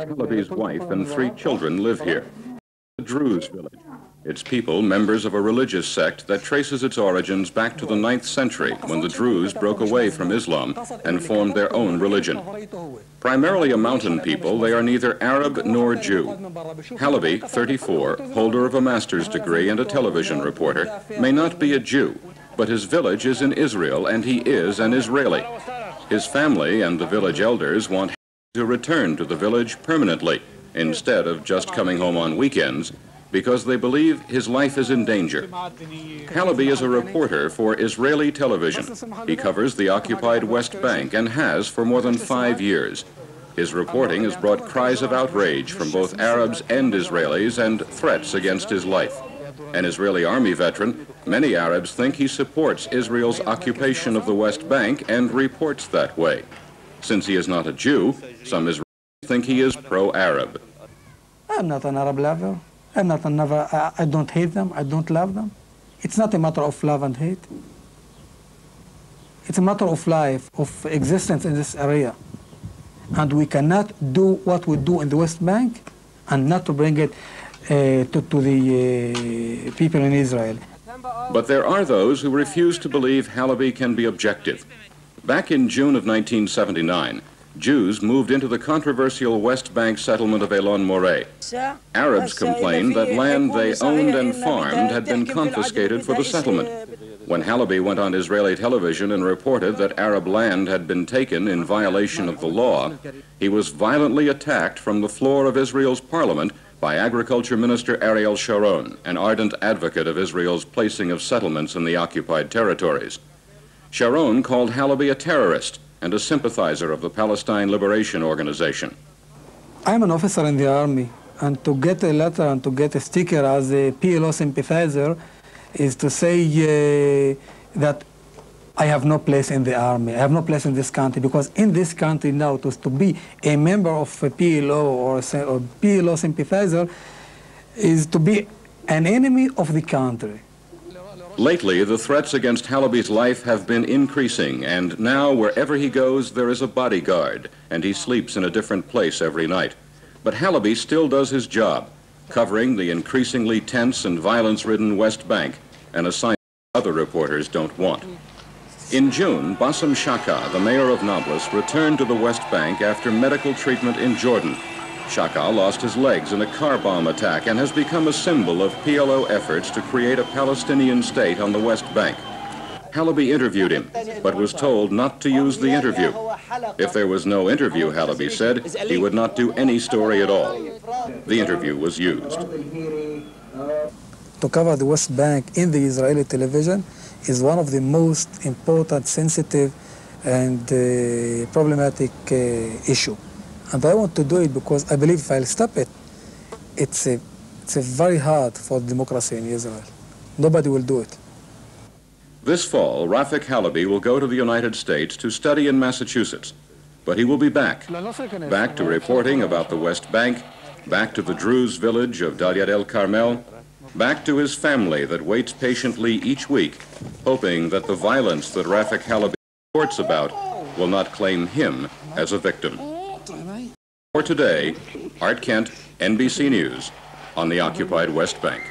Halbi's wife and 3 children live here. The Druze village. Its people members of a religious sect that traces its origins back to the 9th century when the Druze broke away from Islam and formed their own religion. Primarily a mountain people, they are neither Arab nor Jew. Halbi, 34, holder of a master's degree and a television reporter, may not be a Jew, but his village is in Israel and he is an Israeli. His family and the village elders want to return to the village permanently instead of just coming home on weekends because they believe his life is in danger. Halbi is a reporter for Israeli television. He covers the occupied West Bank and has for more than 5 years. His reporting has brought cries of outrage from both Arabs and Israelis and threats against his life. An Israeli army veteran, many Arabs think he supports Israel's occupation of the West Bank and reports that way. Since he is not a Jew, some Israelis think he is pro-Arab. I'm not an Arab lover. I don't hate them. I don't love them. It's not a matter of love and hate. It's a matter of life, of existence in this area. And we cannot do what we do in the West Bank and not to bring it to the people in Israel. But there are those who refuse to believe Halbi can be objective. Back in June of 1979, Jews moved into the controversial West Bank settlement of Elon Moreh. Arabs complained that land they owned and farmed had been confiscated for the settlement. When Halbi went on Israeli television and reported that Arab land had been taken in violation of the law, he was violently attacked from the floor of Israel's parliament by Agriculture Minister Ariel Sharon, an ardent advocate of Israel's placing of settlements in the occupied territories. Sharon called Halbi a terrorist and a sympathizer of the Palestine Liberation Organization. I'm an officer in the army, and to get a letter and to get a sticker as a PLO sympathizer is to say that I have no place in the army, I have no place in this country, because in this country now to be a member of a PLO or PLO sympathizer is to be an enemy of the country. Lately, the threats against Halbi's life have been increasing, and now wherever he goes, there is a bodyguard, and he sleeps in a different place every night. But Halbi still does his job, covering the increasingly tense and violence-ridden West Bank, an assignment other reporters don't want. In June, Bassem Shaka, the mayor of Nablus, returned to the West Bank after medical treatment in Jordan. Shaka lost his legs in a car bomb attack and has become a symbol of PLO efforts to create a Palestinian state on the West Bank. Halbi interviewed him, but was told not to use the interview. If there was no interview, Halbi said, he would not do any story at all. The interview was used. To cover the West Bank in the Israeli television is one of the most important, sensitive, and problematic issue. And I want to do it because I believe if I'll stop it, it's very hard for democracy in Israel. Nobody will do it. This fall, Rafik Halbi will go to the United States to study in Massachusetts. But he will be back to reporting about the West Bank, back to the Druze village of Dalyat El Carmel, back to his family that waits patiently each week, hoping that the violence that Rafik Halbi reports about will not claim him as a victim. For today, Art Kent, NBC News, on the occupied West Bank.